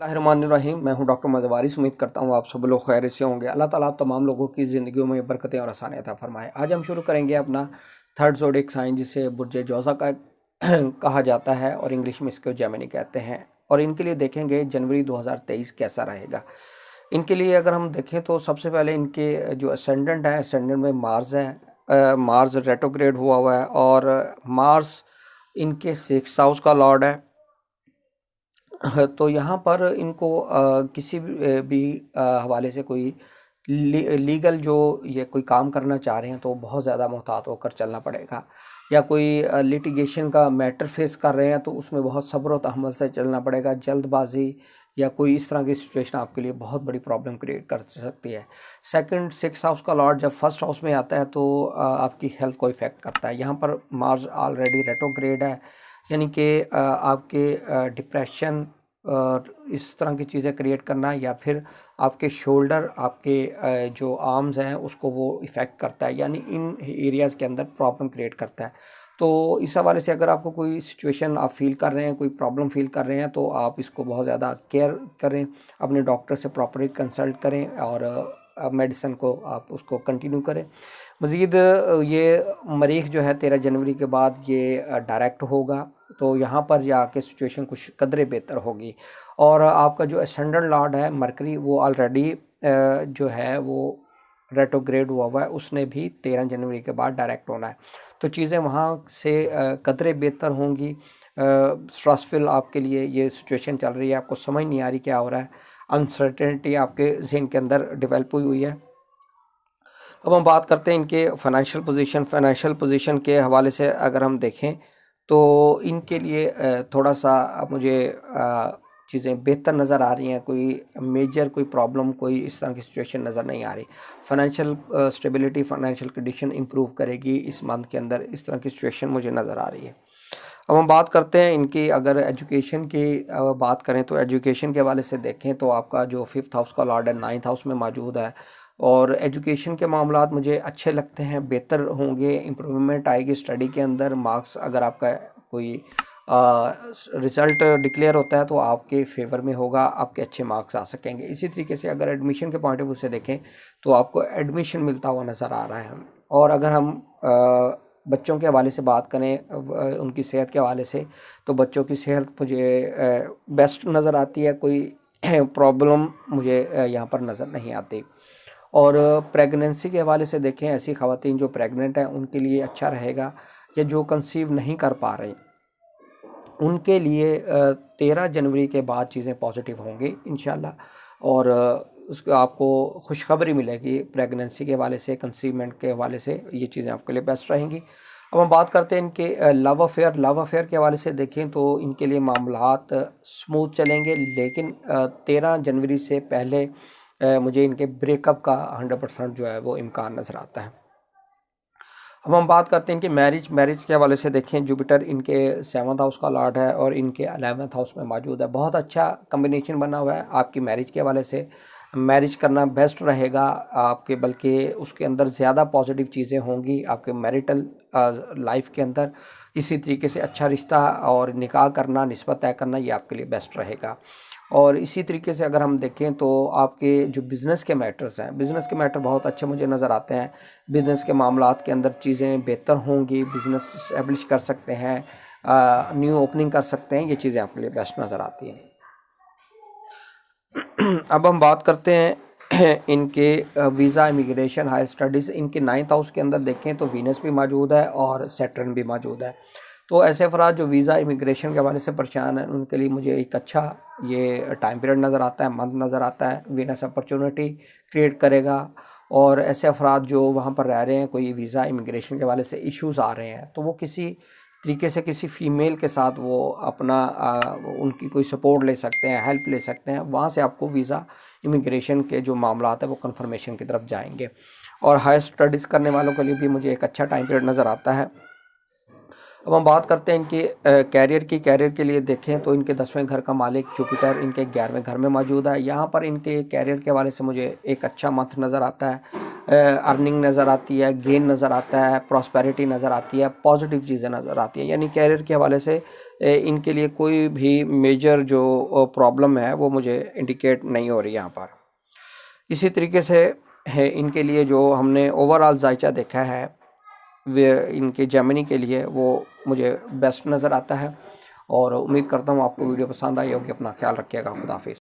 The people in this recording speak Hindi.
रहीम। मैं हूं डॉक्टर मज़वारिस। उम्मीद करता हूं आप सब लोग खैर से होंगे। अल्लाह ताला आप तमाम लोगों की ज़िंदगियों में बरकतें और आसानियत अता फरमाए। आज हम शुरू करेंगे अपना थर्ड ज़ोडिक साइन, जिसे बुर्ज जोज़ा का कहा जाता है और इंग्लिश में इसको जेमिनी कहते हैं। और इनके लिए देखेंगे जनवरी 2023 कैसा रहेगा। इनके लिए अगर हम देखें तो सबसे पहले इनके जो असेंडेंट है, असेंडेंट में मार्स है। मार्स रेट्रोग्रेड हुआ है और मार्स इनके 6th हाउस का लॉर्ड है। तो यहाँ पर इनको किसी भी हवाले से कोई लीगल जो ये कोई काम करना चाह रहे हैं तो बहुत ज़्यादा मुहतात होकर चलना पड़ेगा, या कोई लिटिगेशन का मैटर फेस कर रहे हैं तो उसमें बहुत सब्र व तहम्मुल से चलना पड़ेगा। जल्दबाजी या कोई इस तरह की सिचुएशन आपके लिए बहुत बड़ी प्रॉब्लम क्रिएट कर सकती है। सेकंड 6th हाउस का लॉर्ड जब फर्स्ट हाउस में आता है तो आपकी हेल्थ को इफ़ेक्ट करता है। यहाँ पर मार्स ऑलरेडी रेट्रोग्रेड है, यानी कि आपके डिप्रेशन और इस तरह की चीज़ें क्रिएट करना, या फिर आपके शोल्डर, आपके जो आर्म्स हैं उसको वो इफ़ेक्ट करता है, यानी इन एरियाज़ के अंदर प्रॉब्लम क्रिएट करता है। तो इस हवाले से अगर आपको कोई सिचुएशन आप फील कर रहे हैं, कोई प्रॉब्लम फील कर रहे हैं, तो आप इसको बहुत ज़्यादा केयर करें, अपने डॉक्टर से प्रॉपरली कंसल्ट करें और मेडिसिन को आप उसको कंटिन्यू करें। मज़ीद ये मरीख जो है 13 जनवरी के बाद ये डायरेक्ट होगा, तो यहाँ पर जाके सिचुएशन कुछ कदरे बेहतर होगी। और आपका जो असेंडेंट लॉर्ड है मरकरी, वो ऑलरेडी जो है वो रेट्रोग्रेड हुआ है, उसने भी 13 जनवरी के बाद डायरेक्ट होना है। तो चीज़ें वहाँ से कदरे बेहतर होंगी। स्ट्रेसफुल आपके लिए ये सिचुएशन चल रही है, आपको समझ नहीं आ रही क्या हो रहा है, अनसर्टेनिटी आपके ज़हन के अंदर डेवलप हुई है। अब हम बात करते हैं इनके फाइनेंशियल पोजीशन के हवाले से अगर हम देखें तो इनके लिए थोड़ा सा मुझे चीज़ें बेहतर नज़र आ रही हैं। कोई मेजर कोई प्रॉब्लम, कोई इस तरह की सिचुएशन नज़र नहीं आ रही। Financial stability, financial condition improve करेगी इस मंथ के अंदर, इस तरह की सिचुएशन मुझे नज़र आ रही है। अब हम बात करते हैं इनकी, अगर एजुकेशन की बात करें तो एजुकेशन के हवाले से देखें तो आपका जो 5th हाउस का लॉर्ड है 9th हाउस में मौजूद है, और एजुकेशन के मामलात मुझे अच्छे लगते हैं, बेहतर होंगे, इम्प्रूवमेंट आएगी स्टडी के अंदर। मार्क्स अगर आपका कोई रिज़ल्ट डिक्लेयर होता है तो आपके फेवर में होगा, आपके अच्छे मार्क्स आ सकेंगे। इसी तरीके से अगर एडमिशन के पॉइंट ऑफ व्यू से देखें तो आपको एडमिशन मिलता हुआ नज़र आ रहा है। और अगर हम बच्चों के हवाले से बात करें, उनकी सेहत के हवाले से, तो बच्चों की सेहत मुझे बेस्ट नज़र आती है, कोई प्रॉब्लम मुझे यहाँ पर नज़र नहीं आती। और प्रेगनेंसी के हवाले से देखें, ऐसी ख़वातीन जो प्रेग्नेंट हैं उनके लिए अच्छा रहेगा, या जो कंसीव नहीं कर पा रहे उनके लिए 13 जनवरी के बाद चीज़ें पॉजिटिव होंगी इंशाल्लाह। और उसको आपको खुशखबरी मिलेगी प्रेगनेंसी के हवाले से, कंसीवमेंट के हवाले से, ये चीज़ें आपके लिए बेस्ट रहेंगी। अब हम बात करते हैं इनके लव अफेयर के हवाले से देखें तो इनके लिए मामलात स्मूथ चलेंगे, लेकिन 13 जनवरी से पहले मुझे इनके ब्रेकअप का 100% जो है वो इम्कान नज़र आता है। अब हम बात करते हैं इनके मैरिज के हवाले से देखें, जुपिटर इनके 7th हाउस का लॉर्ड है और इनके 11th हाउस में मौजूद है। बहुत अच्छा कम्बिनेशन बना हुआ है आपकी मैरिज के हवाले से। मैरिज करना बेस्ट रहेगा आपके, बल्कि उसके अंदर ज़्यादा पॉजिटिव चीज़ें होंगी आपके मैरिटल लाइफ के अंदर। इसी तरीके से अच्छा रिश्ता और निकाह करना, निस्बत तय करना, ये आपके लिए बेस्ट रहेगा। और इसी तरीके से अगर हम देखें तो आपके जो बिज़नेस के मैटर्स हैं, बिज़नेस के मैटर बहुत अच्छे मुझे नज़र आते हैं। बिज़नेस के मामलात के अंदर चीज़ें बेहतर होंगी, बिज़नेस इस्टेब्लिश कर सकते हैं, न्यू ओपनिंग कर सकते हैं, ये चीज़ें आपके लिए बेस्ट नज़र आती हैं। अब हम बात करते हैं इनके वीज़ा, इमिग्रेशन, हायर स्टडीज़। इनके 9th हाउस के अंदर देखें तो वीनस भी मौजूद है और सैटर्न भी मौजूद है। तो ऐसे अफराद जो वीज़ा, इमिग्रेशन के हवाले से परेशान हैं उनके लिए मुझे एक अच्छा ये टाइम पीरियड नज़र आता है, मंथ नज़र आता है। वीनस अपॉर्चुनिटी क्रिएट करेगा। और ऐसे अफराद जो वहाँ पर रह रहे हैं, कोई वीज़ा, इमिग्रेशन के हवाले से इश्यूज़ आ रहे हैं, तो वो किसी तरीके से किसी फ़ीमेल के साथ वो अपना उनकी कोई सपोर्ट ले सकते हैं, हेल्प ले सकते हैं। वहाँ से आपको वीज़ा, इमिग्रेशन के जो मामलात है वो कन्फर्मेशन की तरफ जाएंगे। और हायर स्टडीज़ करने वालों के लिए भी मुझे एक अच्छा टाइम पीरियड नज़र आता है। अब हम बात करते हैं इनके कैरियर के लिए देखें तो इनके 10वें घर का मालिक जुपिटर इनके 11वें घर में मौजूद है। यहाँ पर इनके कैरियर के हवाले से मुझे एक अच्छा मंथ नज़र आता है। अर्निंग नज़र आती है, गेन नज़र आता है, प्रॉस्पेरिटी नज़र आती है, पॉजिटिव चीज़ें नज़र आती हैं। यानी कैरियर के हवाले से इनके लिए कोई भी मेजर जो प्रॉब्लम है वो मुझे इंडिकेट नहीं हो रही यहाँ पर। इसी तरीके से है इनके लिए जो हमने ओवरऑल जायचा देखा है वे इनके जेमिनी के लिए वो मुझे बेस्ट नज़र आता है। और उम्मीद करता हूँ आपको वीडियो पसंद आई होगी। अपना ख्याल रखिएगा। खुदा हाफिज़।